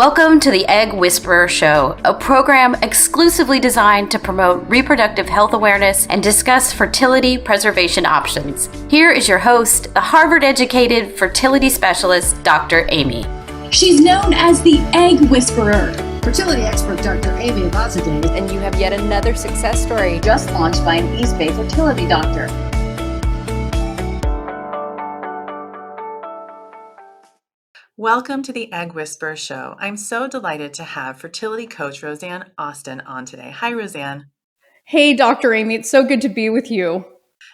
Welcome to the Egg Whisperer Show, a program exclusively designed to promote reproductive health awareness and discuss fertility preservation options. Here is your host, the Harvard-educated fertility specialist, Dr. Amy. She's known as the Egg Whisperer. Fertility expert Dr. Amy Abazadeh. And you have yet another success story Just launched by an East Bay fertility doctor. Welcome to the Egg Whisperer Show. I'm so delighted to have fertility coach Rosanne Austin on today. Hi, Rosanne. Hey, Dr. Amy. It's so good to be with you.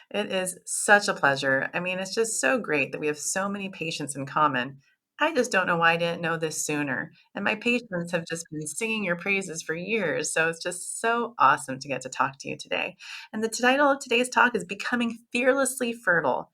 It is such a pleasure. It's just so great that we have so many patients in common. I just don't know why I didn't know this sooner. And my patients have just been singing your praises for years. So it's just so awesome to get to talk to you today. And the title of today's talk is Becoming Fearlessly Fertile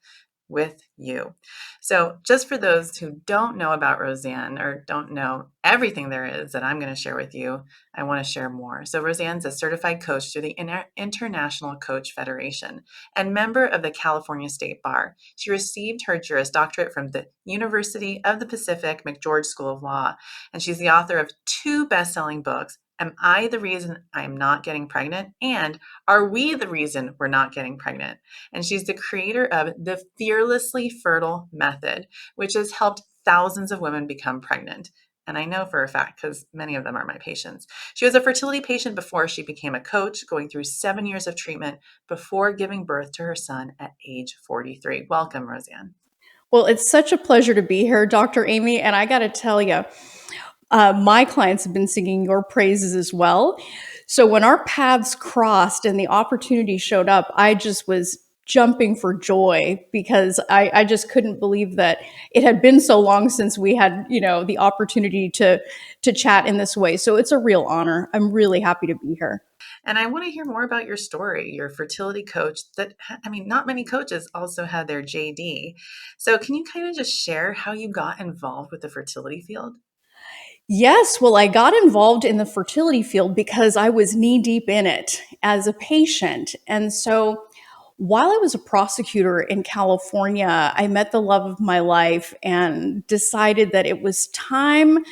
with You. So just for those who don't know about Rosanne or don't know everything there is that I'm going to share with you, I want to share more. So Rosanne's a certified coach through the International Coach Federation and member of the California State Bar. She received her Juris Doctorate from the University of the Pacific McGeorge School of Law, and she's the author of 2 best-selling books, Am I the Reason I'm Not Getting Pregnant? And Are We the Reason We're Not Getting Pregnant? And she's the creator of the Fearlessly Fertile Method, which has helped thousands of women become pregnant. And I know for a fact because many of them are my patients. She was a fertility patient before she became a coach, going through 7 years of treatment before giving birth to her son at age 43. Welcome, Rosanne. Well, it's such a pleasure to be here, Dr. Amy. And I got to tell you, my clients have been singing your praises as well. So when our paths crossed and the opportunity showed up, I just was jumping for joy because I just couldn't believe that it had been so long since we had, the opportunity to chat in this way. So it's a real honor. I'm really happy to be here. And I want to hear more about your story, your fertility coach not many coaches also have their JD. So can you kind of just share how you got involved with the fertility field? Yes, well, I got involved in the fertility field because I was knee deep in it as a patient. And so while I was a prosecutor in California, I met the love of my life and decided that it was time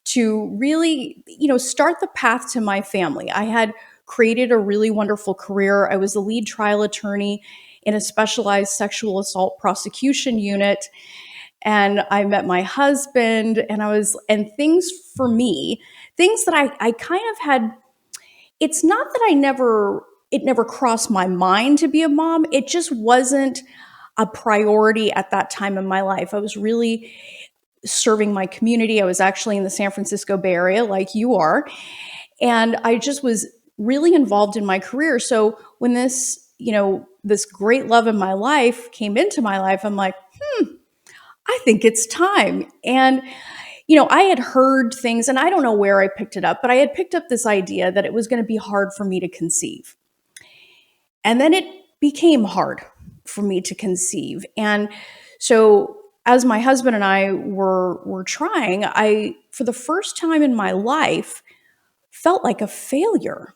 to really, start the path to my family. I had created a really wonderful career. I was the lead trial attorney in a specialized sexual assault prosecution unit. And I met my husband and things for me, things that I kind of had, it's not that it never crossed my mind to be a mom. It just wasn't a priority at that time in my life. I was really serving my community. I was actually in the San Francisco Bay Area like you are. And I just was really involved in my career. So when this great love in my life came into my life, I'm like, I think it's time. And, I had heard things, and I don't know where I picked it up, but I had picked up this idea that it was going to be hard for me to conceive. And then it became hard for me to conceive. And so as my husband and I were trying, I, for the first time in my life, felt like a failure.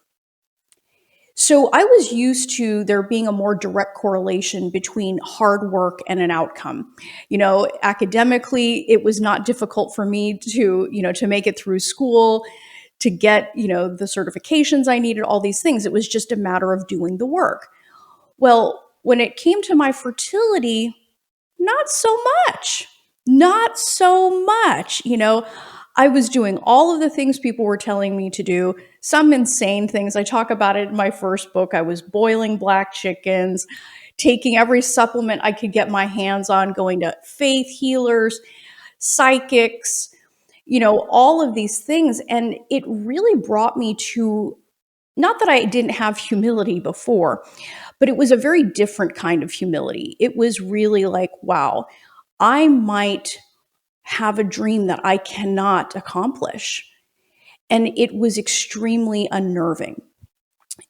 So I was used to there being a more direct correlation between hard work and an outcome. Academically, it was not difficult for me to make it through school, to get, the certifications I needed, all these things. It was just a matter of doing the work. Well, when it came to my fertility, not so much. Not so much. I was doing all of the things people were telling me to do, some insane things. I talk about it in my first book. I was boiling black chickens, taking every supplement I could get my hands on, going to faith healers, psychics, all of these things. And it really brought me to, not that I didn't have humility before, but it was a very different kind of humility. It was really like, wow, I might have a dream that I cannot accomplish. And it was extremely unnerving.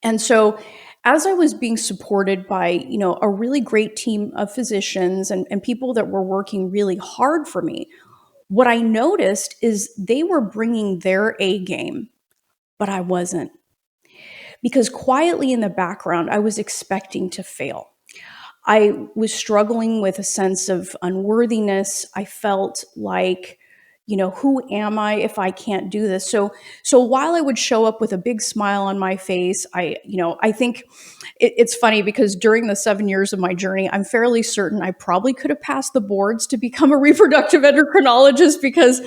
And so as I was being supported by, a really great team of physicians and people that were working really hard for me, what I noticed is they were bringing their A game, but I wasn't. Because quietly in the background, I was expecting to fail. I was struggling with a sense of unworthiness. I felt like, Who am I if I can't do this? So while I would show up with a big smile on my face, I think it's funny because during the 7 years of my journey, I'm fairly certain I probably could have passed the boards to become a reproductive endocrinologist, because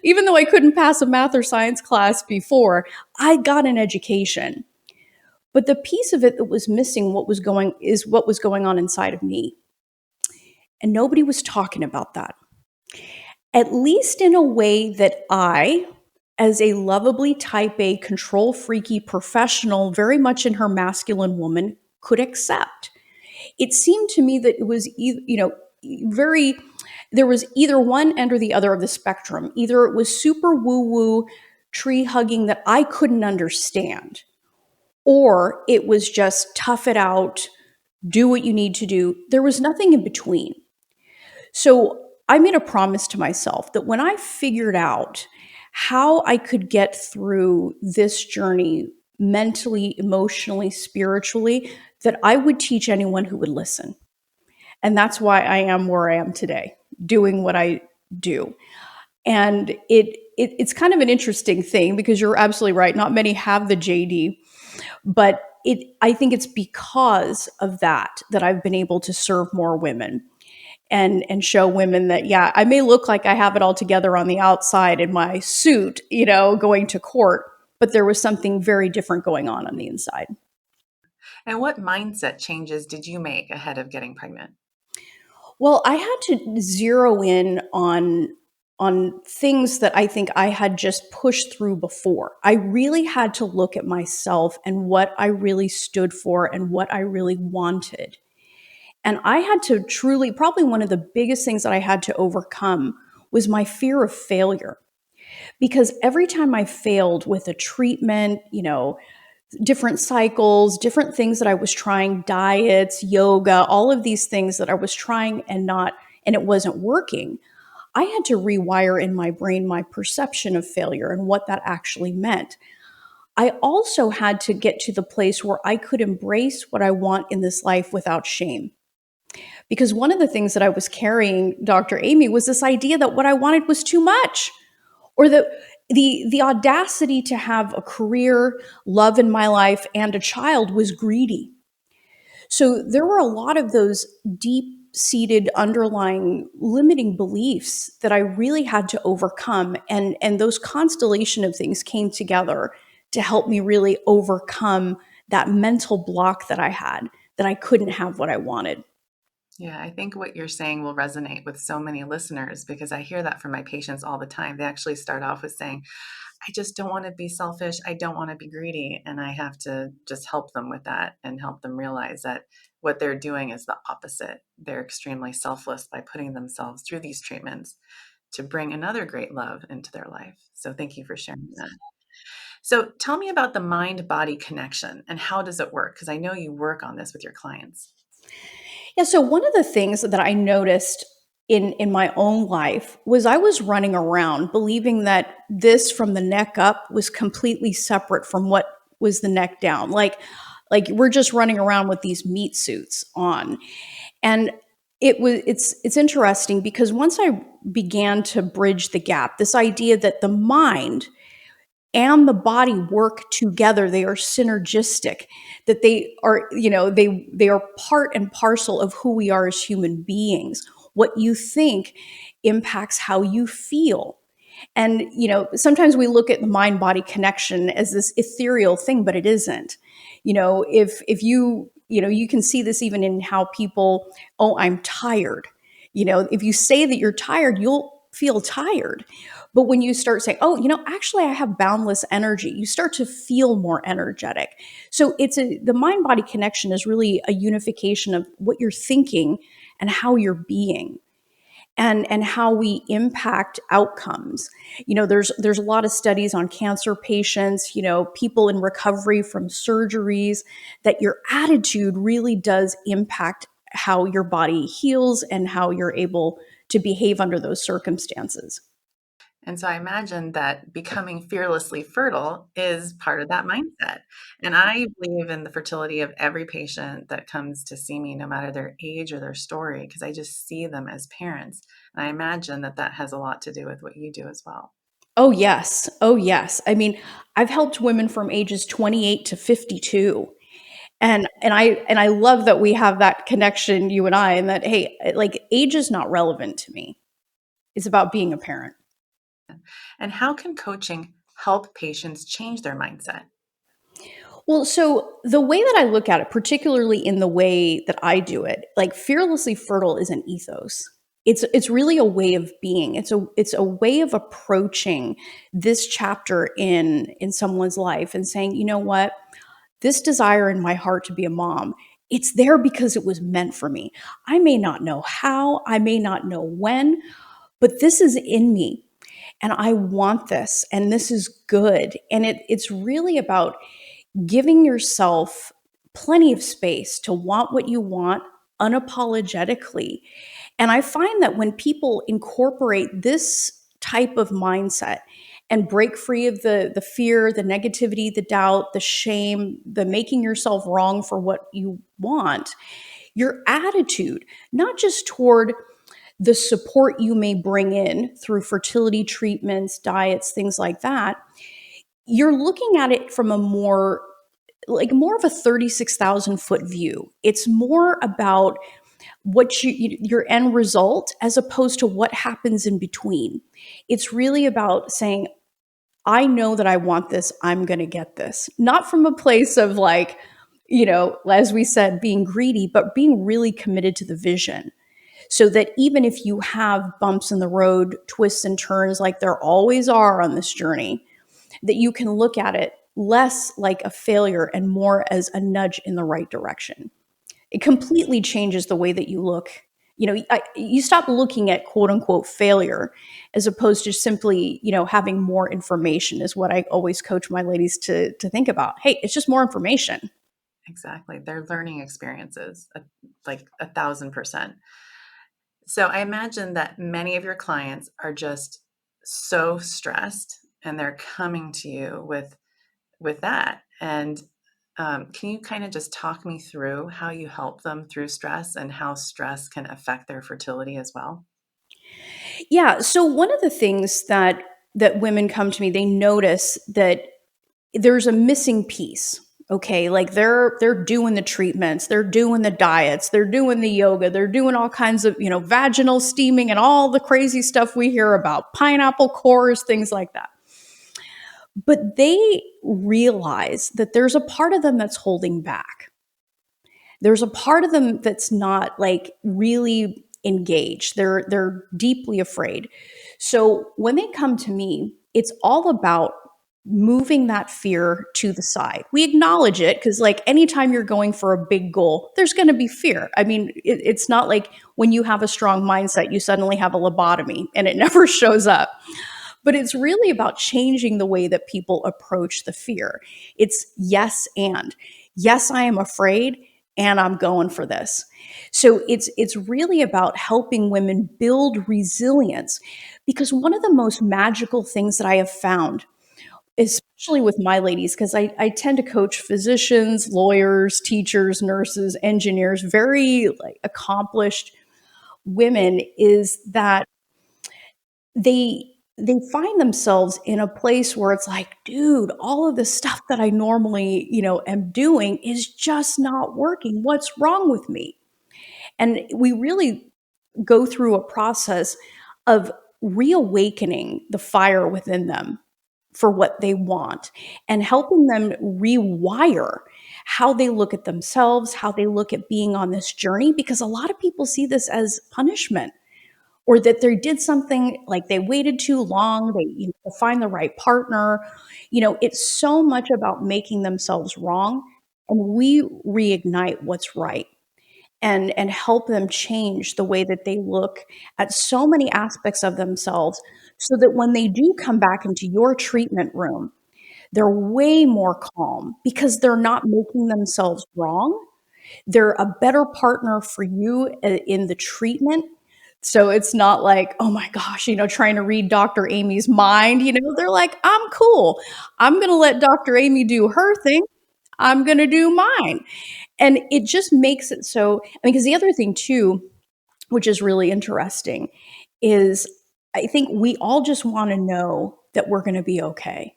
even though I couldn't pass a math or science class before, I got an education. But the piece of it that was missing, what was going on inside of me. And nobody was talking about that, at least in a way that I, as a lovably type A, control freaky professional, very much in her masculine woman, could accept. It seemed to me that it was, very, there was either one end or the other of the spectrum. Either it was super woo woo, tree hugging that I couldn't understand, or it was just tough it out, do what you need to do. There was nothing in between. So I made a promise to myself that when I figured out how I could get through this journey mentally, emotionally, spiritually, that I would teach anyone who would listen. And that's why I am where I am today, doing what I do. And it's kind of an interesting thing, because you're absolutely right. Not many have the JD, but I think it's because of that I've been able to serve more women and show women that, yeah, I may look like I have it all together on the outside in my suit, going to court, but there was something very different going on the inside. And what mindset changes did you make ahead of getting pregnant? Well, I had to zero in on things that I think I had just pushed through before. I really had to look at myself and what I really stood for and what I really wanted. And I had to truly, probably one of the biggest things that I had to overcome was my fear of failure. Because every time I failed with a treatment, different cycles, different things that I was trying, diets, yoga, all of these things that I was trying and it wasn't working, I had to rewire in my brain my perception of failure and what that actually meant. I also had to get to the place where I could embrace what I want in this life without shame. Because one of the things that I was carrying, Dr. Amy, was this idea that what I wanted was too much, or that the audacity to have a career, love in my life, and a child was greedy. So there were a lot of those deep-seated underlying limiting beliefs that I really had to overcome. And those constellation of things came together to help me really overcome that mental block that I had, that I couldn't have what I wanted. Yeah, I think what you're saying will resonate with so many listeners, because I hear that from my patients all the time. They actually start off with saying, I just don't want to be selfish. I don't want to be greedy. And I have to just help them with that and help them realize that what they're doing is the opposite. They're extremely selfless by putting themselves through these treatments to bring another great love into their life. So thank you for sharing that. So tell me about the mind-body connection and how does it work? Because I know you work on this with your clients. Yeah, so one of the things that I noticed in my own life was I was running around believing that this from the neck up was completely separate from what was the neck down. Like we're just running around with these meat suits on. And it's interesting because once I began to bridge the gap, this idea that the mind and the body work together, they are synergistic, that they are, they are part and parcel of who we are as human beings. What you think impacts how you feel. And sometimes we look at the mind body connection as this ethereal thing, but it isn't. If you can see this even in how people, oh, I'm tired. If you say that you're tired, you'll feel tired. But when you start saying, oh, actually I have boundless energy, you start to feel more energetic. So the mind body connection is really a unification of what you're thinking and how you're being. And how we impact outcomes. There's a lot of studies on cancer patients, people in recovery from surgeries, that your attitude really does impact how your body heals and how you're able to behave under those circumstances. And so I imagine that becoming fearlessly fertile is part of that mindset. And I believe in the fertility of every patient that comes to see me, no matter their age or their story, because I just see them as parents. And I imagine that that has a lot to do with what you do as well. Oh, yes. Oh, yes. I mean, I've helped women from ages 28 to 52. And I love that we have that connection, you and I, and that, hey, like age is not relevant to me. It's about being a parent. And how can coaching help patients change their mindset? Well, so the way that I look at it, particularly in the way that I do it, like fearlessly fertile is an ethos. It's really a way of being. It's a way of approaching this chapter in someone's life and saying, you know what, this desire in my heart to be a mom, it's there because it was meant for me. I may not know how, I may not know when, but this is in me and I want this and this is good. And it's really about giving yourself plenty of space to want what you want unapologetically. And I find that when people incorporate this type of mindset and break free of the fear, the negativity, the doubt, the shame, the making yourself wrong for what you want, your attitude, not just toward the support you may bring in through fertility treatments, diets, things like that, you're looking at it from a more of a 36,000 foot view. It's more about your end result as opposed to what happens in between. It's really about saying, I know that I want this, I'm going to get this. Not from a place of like, as we said, being greedy, but being really committed to the vision. So that even if you have bumps in the road, twists and turns like there always are on this journey, that you can look at it less like a failure and more as a nudge in the right direction. It completely changes the way that you look. You stop looking at quote unquote failure as opposed to simply, having more information is what I always coach my ladies to think about. Hey, it's just more information. Exactly. They're learning experiences, like 1,000%. So I imagine that many of your clients are just so stressed and they're coming to you with that. And can you kind of just talk me through how you help them through stress and how stress can affect their fertility as well? Yeah. So one of the things that women come to me, they notice that there's a missing piece. Okay, like they're doing the treatments, they're doing the diets, they're doing the yoga, they're doing all kinds of, vaginal steaming and all the crazy stuff we hear about, pineapple cores, things like that. But they realize that there's a part of them that's holding back. There's a part of them that's not like really engaged. They're deeply afraid. So when they come to me, it's all about moving that fear to the side. We acknowledge it because like anytime you're going for a big goal, there's going to be fear. I mean, it's not like when you have a strong mindset, you suddenly have a lobotomy and it never shows up. But it's really about changing the way that people approach the fear. It's yes and. Yes, I am afraid and I'm going for this. So it's really about helping women build resilience because one of the most magical things that I have found, especially with my ladies, because I tend to coach physicians, lawyers, teachers, nurses, engineers, very like accomplished women, is that they find themselves in a place where it's like, dude, all of the stuff that I normally, am doing is just not working. What's wrong with me? And we really go through a process of reawakening the fire within them for what they want and helping them rewire how they look at themselves, how they look at being on this journey, because a lot of people see this as punishment or that they did something like they waited too long, to find the right partner. It's so much about making themselves wrong and we reignite what's right and help them change the way that they look at so many aspects of themselves so that when they do come back into your treatment room, they're way more calm because they're not making themselves wrong. They're a better partner for you in the treatment So it's not like, oh my gosh, trying to read Dr. Amy's mind. They're like, I'm cool. I'm going to let Dr. Amy do her thing. I'm going to do mine. And it just makes it so, because the other thing too, which is really interesting, is I think we all just want to know that we're going to be okay.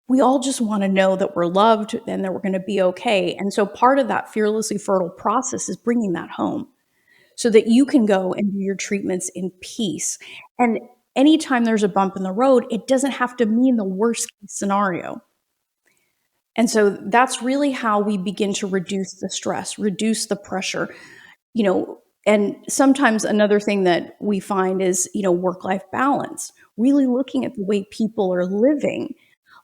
We all just want to know that we're loved and that we're going to be okay. And so part of that fearlessly fertile process is bringing that home so that you can go and do your treatments in peace. And anytime there's a bump in the road, it doesn't have to mean the worst case scenario. And so that's really how we begin to reduce the stress, reduce the pressure, and sometimes another thing that we find is, work-life balance, really looking at the way people are living.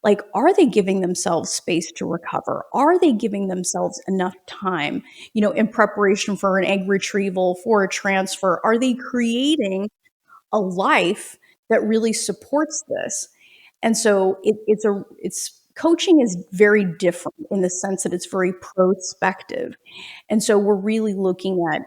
Like, are they giving themselves space to recover? Are they giving themselves enough time, in preparation for an egg retrieval, for a transfer? Are they creating a life that really supports this? And so it's coaching is very different in the sense that it's very prospective. And so we're really looking at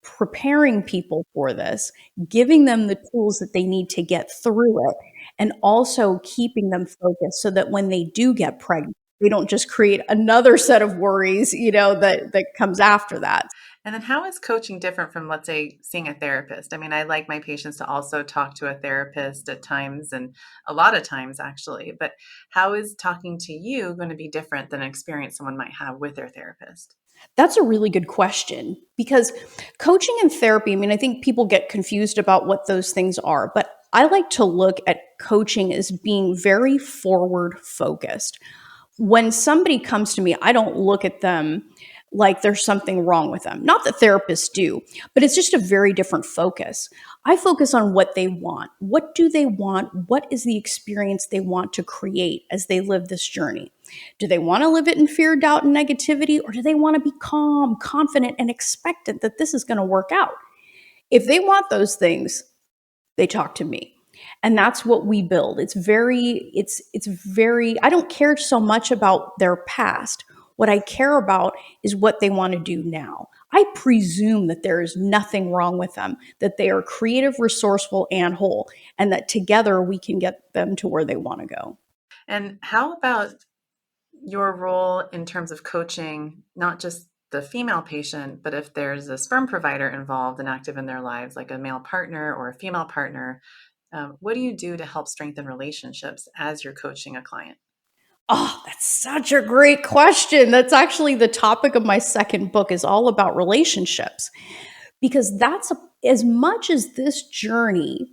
preparing people for this, giving them the tools that they need to get through it, and also keeping them focused so that when they do get pregnant, they don't just create another set of worries, that comes after that. And then how is coaching different from, let's say, seeing a therapist? I mean, I like my patients to also talk to a therapist at times, and a lot of times actually, but how is talking to you going to be different than an experience someone might have with their therapist? That's a really good question because coaching and therapy, I think people get confused about what those things are, but I like to look at coaching as being very forward focused. When somebody comes to me, I don't look at them like there's something wrong with them. Not that therapists do, but it's just a very different focus. I focus on what they want. What do they want? What is the experience they want to create as they live this journey? Do they want to live it in fear, doubt, and negativity, or do they want to be calm, confident, and expectant that this is going to work out? If they want those things, they talk to me. And that's what we build. It's very, I don't care so much about their past. What I care about is what they want to do now. I presume that there is nothing wrong with them, that they are creative, resourceful, and whole, and that together we can get them to where they want to go. And how about your role in terms of coaching, not just the female patient, but if there's a sperm provider involved and active in their lives, like a male partner or a female partner, what do you do to help strengthen relationships as you're coaching a client? Oh, that's such a great question. That's actually the topic of my second book is all about relationships. Because as much as this journey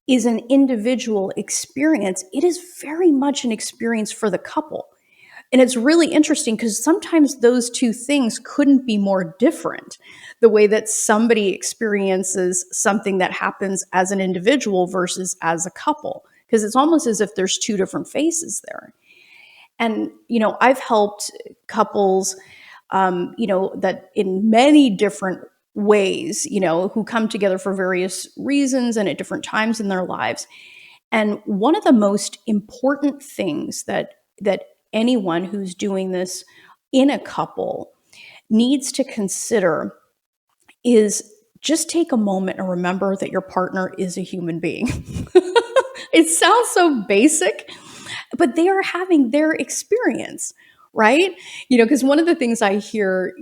is an individual experience, it is very much an experience for the couple. And it's really interesting because sometimes those two things couldn't be more different. The way that somebody experiences something that happens as an individual versus as a couple, because it's almost as if there's two different faces there. And, I've helped couples, that in many different ways, who come together for various reasons and at different times in their lives. And one of the most important things that anyone who's doing this in a couple needs to consider is just take a moment and remember that your partner is a human being. It sounds so basic, but they are having their experience, right? Because one of the things I hear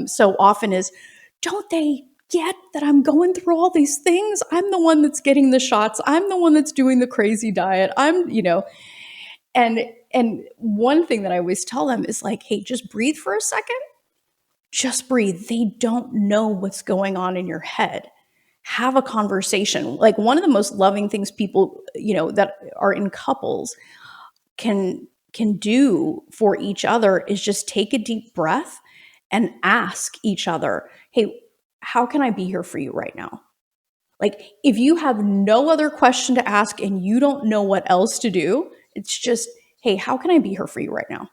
so often is, don't they get that I'm going through all these things? I'm the one that's getting the shots. I'm the one that's doing the crazy diet. And one thing that I always tell them is like, hey, just breathe for a second. Just breathe. They don't know what's going on in your head. Have a conversation. Like one of the most loving things people, that are in couples can do for each other is just take a deep breath and ask each other, hey, how can I be here for you right now? Like if you have no other question to ask and you don't know what else to do, it's just, hey, how can I be here for you right now?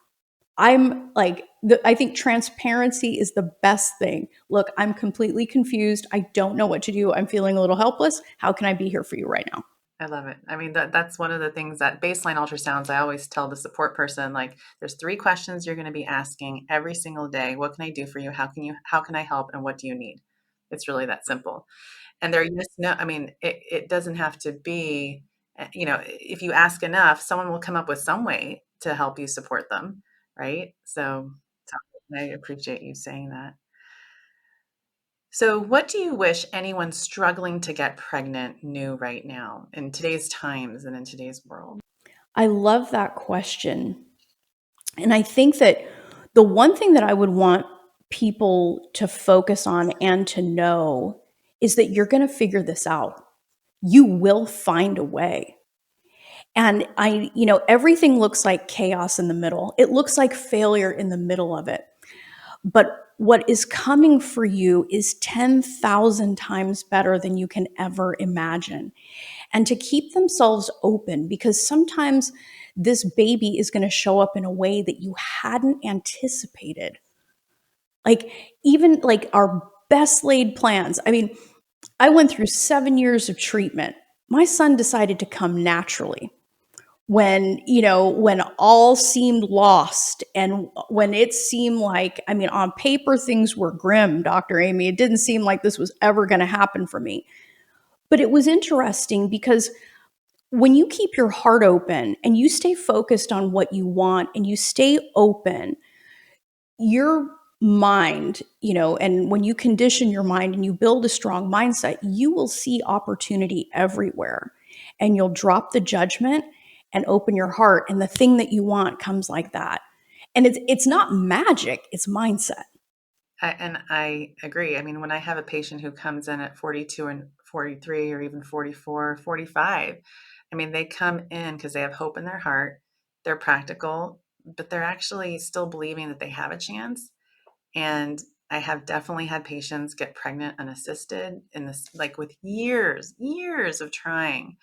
I think transparency is the best thing. Look, I'm completely confused. I don't know what to do. I'm feeling a little helpless. How can I be here for you right now? I love it. I mean, that's one of the things that baseline ultrasounds, I always tell the support person, like, there's 3 questions you're going to be asking every single day. What can I do for you? How can I help? And what do you need? It's really that simple. And they're yes, no, I mean, it doesn't have to be, if you ask enough, someone will come up with some way to help you support them, right? So I appreciate you saying that. So, what do you wish anyone struggling to get pregnant knew right now in today's times and in today's world? I love that question. And I think that the one thing that I would want people to focus on and to know is that you're going to figure this out. You will find a way. And everything looks like chaos in the middle. It looks like failure in the middle of it. But what is coming for you is 10,000 times better than you can ever imagine. And to keep themselves open, because sometimes this baby is going to show up in a way that you hadn't anticipated. Like, even like our best laid plans. I mean, I went through 7 years of treatment. My son decided to come naturally when all seemed lost and when it seemed like, I mean, on paper, things were grim, Dr. Amy. It didn't seem like this was ever going to happen for me. But it was interesting because when you keep your heart open and you stay focused on what you want and you stay open, your mind, and when you condition your mind and you build a strong mindset, you will see opportunity everywhere and you'll drop the judgment and open your heart. And the thing that you want comes like that. And it's not magic, it's mindset. And I agree. I mean, when I have a patient who comes in at 42 and 43 or even 44, 45, I mean, they come in because they have hope in their heart. They're practical, but they're actually still believing that they have a chance. And I have definitely had patients get pregnant unassisted in this, like with years of trying.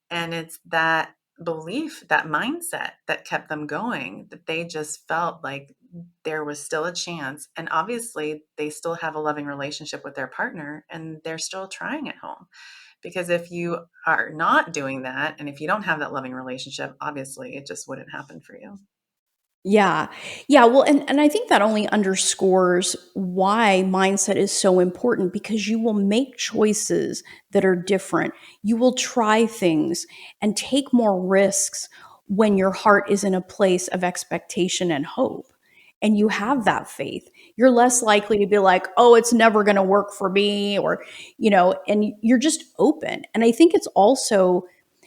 And it's that belief, that mindset that kept them going, that they just felt like there was still a chance. And obviously, they still have a loving relationship with their partner and they're still trying at home. Because if you are not doing that, and if you don't have that loving relationship, obviously it just wouldn't happen for you. Yeah. Yeah. Well, and I think that only underscores why mindset is so important because you will make choices that are different. You will try things and take more risks when your heart is in a place of expectation and hope. And you have that faith. You're less likely to be like, oh, it's never going to work for me, and you're just open. And I think it's also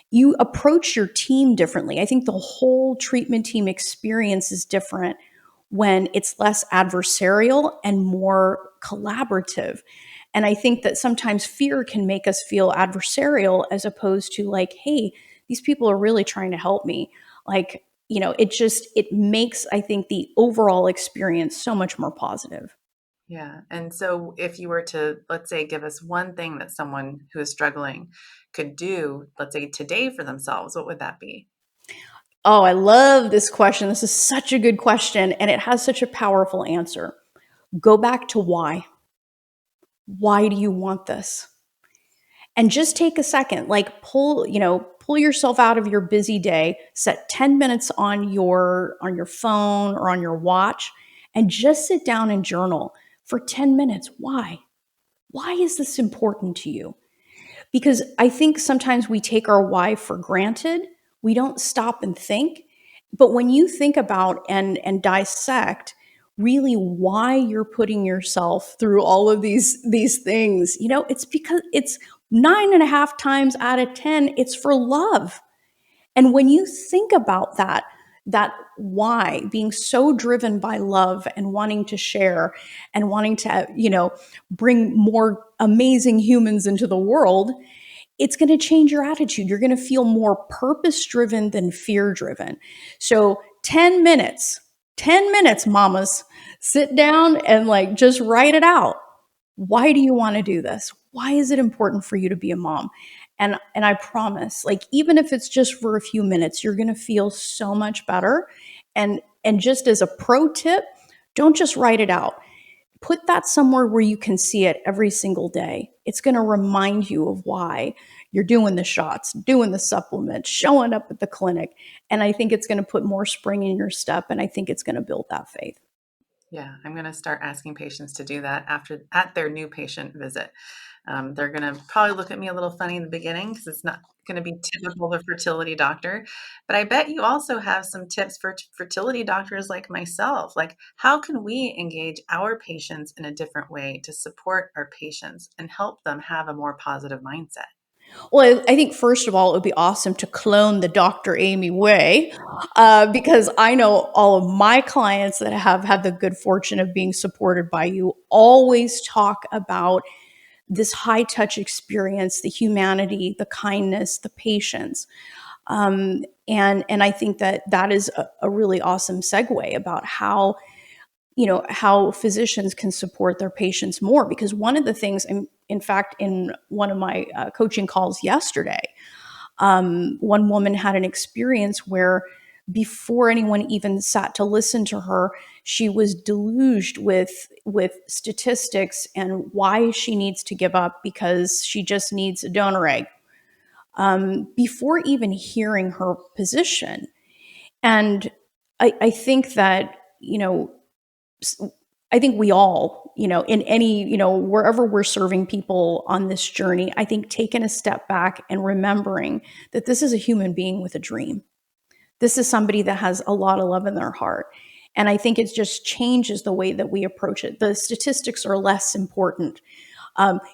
you approach your team differently. I think the whole treatment team experience is different when it's less adversarial and more collaborative. And I think that sometimes fear can make us feel adversarial as opposed to like, hey, these people are really trying to help me. Like, it makes, I think, the overall experience so much more positive. Yeah. And so if you were to, let's say, give us one thing that someone who is struggling could do, let's say today for themselves, what would that be? Oh, I love this question. This is such a good question, and it has such a powerful answer. Go back to why. Why do you want this? And just take a second, like pull yourself out of your busy day, set 10 minutes on your phone or on your watch, and just sit down and journal for 10 minutes. Why? Why is this important to you? Because I think sometimes we take our why for granted. We don't stop and think. But when you think about and dissect really why you're putting yourself through all of these things, it's because it's 9.5 times out of 10, it's for love. And when you think about that why being so driven by love and wanting to share and wanting to, bring more amazing humans into the world, it's going to change your attitude. You're going to feel more purpose driven than fear driven. So 10 minutes, mamas, sit down and like just write it out. Why do you want to do this? Why is it important for you to be a mom? And I promise, like even if it's just for a few minutes, you're going to feel so much better. And just as a pro tip, don't just write it out. Put that somewhere where you can see it every single day. It's going to remind you of why you're doing the shots, doing the supplements, showing up at the clinic. And I think it's going to put more spring in your step. And I think it's going to build that faith. Yeah, I'm going to start asking patients to do that at their new patient visit. They're going to probably look at me a little funny in the beginning because it's not going to be typical of a fertility doctor. But I bet you also have some tips for fertility doctors like myself. Like, how can we engage our patients in a different way to support our patients and help them have a more positive mindset? Well, I think first of all, it would be awesome to clone the Dr. Amy way, because I know all of my clients that have had the good fortune of being supported by you always talk about this high touch experience, the humanity, the kindness, the patience. And I think that that is a really awesome segue about how, how physicians can support their patients more. Because one of the things, in fact, in one of my coaching calls yesterday, one woman had an experience where before anyone even sat to listen to her, she was deluged with statistics and why she needs to give up because she just needs a donor egg, before even hearing her position. And I think that, I think we all, in any, wherever we're serving people on this journey, I think taking a step back and remembering that this is a human being with a dream. This is somebody that has a lot of love in their heart. And I think it just changes the way that we approach it. The statistics are less important.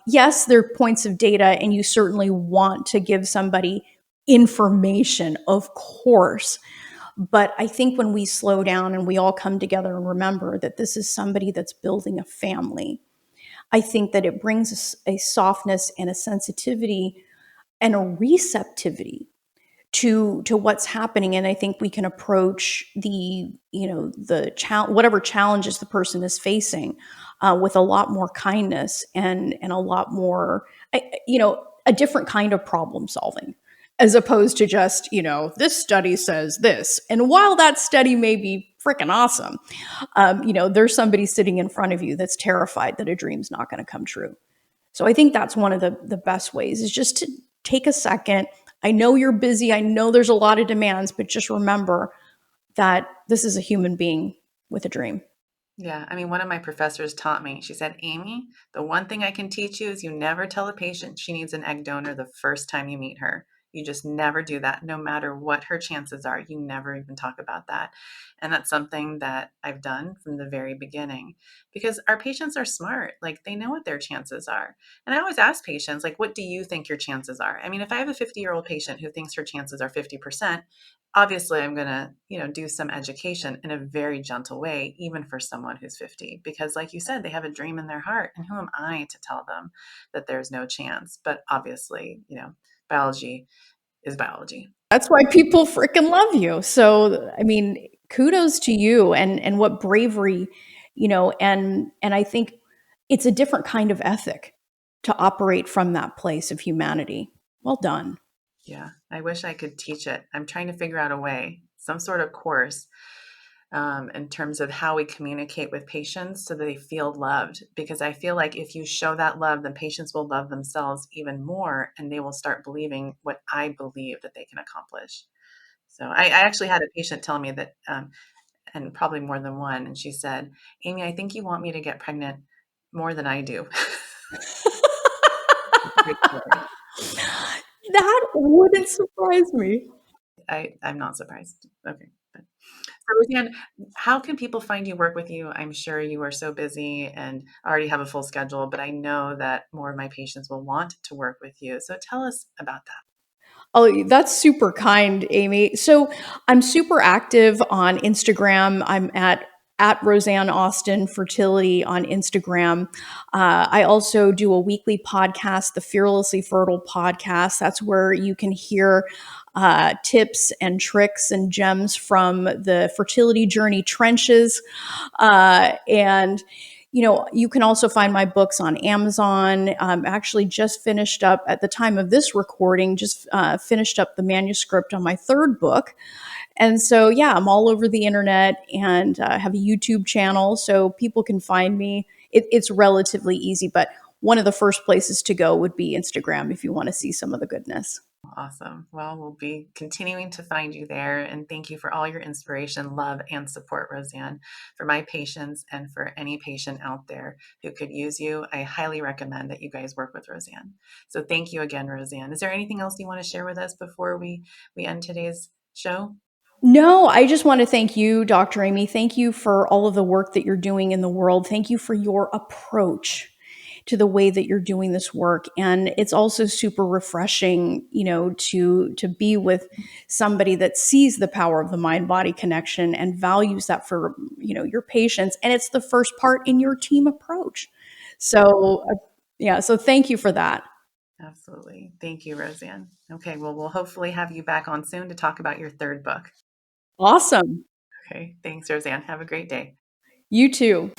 Yes, they're points of data, and you certainly want to give somebody information, of course. But I think when we slow down and we all come together and remember that this is somebody that's building a family, I think that it brings a softness and a sensitivity and a receptivity to what's happening. And I think we can approach whatever challenges the person is facing, with a lot more kindness and a lot more, a different kind of problem solving, as opposed to just, this study says this. And while that study may be freaking awesome, there's somebody sitting in front of you that's terrified that a dream's not going to come true. So I think that's one of the best ways, is just to take a second. I know you're busy. I know there's a lot of demands, but just remember that this is a human being with a dream. Yeah, I mean, one of my professors taught me, she said, Amy, the one thing I can teach you is you never tell a patient she needs an egg donor the first time you meet her. You just never do that, no matter what her chances are. You never even talk about that. And that's something that I've done from the very beginning, because our patients are smart. Like, they know what their chances are. And I always ask patients, like, what do you think your chances are? I mean, if I have a 50-year-old patient who thinks her chances are 50%, obviously I'm going to, do some education in a very gentle way, even for someone who's 50, because like you said, they have a dream in their heart. And who am I to tell them that there's no chance? But obviously, biology is biology. That's why people freaking love you. So, I mean, kudos to you, and what bravery, and I think it's a different kind of ethic to operate from that place of humanity. Well done. Yeah, I wish I could teach it. I'm trying to figure out a way, some sort of course, in terms of how we communicate with patients so that they feel loved. Because I feel like if you show that love, then patients will love themselves even more, and they will start believing what I believe that they can accomplish. So I actually had a patient tell me that, and probably more than one, and she said, Amy, I think you want me to get pregnant more than I do. Great story. That wouldn't surprise me. I'm not surprised. Okay. So Roseanne, how can people find you, work with you? I'm sure you are so busy and already have a full schedule, but I know that more of my patients will want to work with you. So tell us about that. Oh, that's super kind, Amy. So I'm super active on Instagram. I'm at Rosanne Austin Fertility on Instagram. I also do a weekly podcast, the Fearlessly Fertile podcast. That's where you can hear tips and tricks and gems from the fertility journey trenches. And you can also find my books on Amazon. Actually just finished up, at the time of this recording, just finished up the manuscript on my third book. And so, yeah, I'm all over the internet, and have a YouTube channel so people can find me. It's relatively easy, but one of the first places to go would be Instagram if you want to see some of the goodness. Awesome. Well, we'll be continuing to find you there. And thank you for all your inspiration, love, and support, Rosanne. For my patients and for any patient out there who could use you, I highly recommend that you guys work with Rosanne. So thank you again, Rosanne. Is there anything else you want to share with us before we end today's show? No, I just want to thank you, Dr. Amy. Thank you for all of the work that you're doing in the world. Thank you for your approach to the way that you're doing this work. And it's also super refreshing, to be with somebody that sees the power of the mind-body connection and values that for, your patients. And it's the first part in your team approach. So, so thank you for that. Absolutely. Thank you, Rosanne. Okay, well, we'll hopefully have you back on soon to talk about your third book. Awesome. Okay, thanks, Rosanne. Have a great day. You too.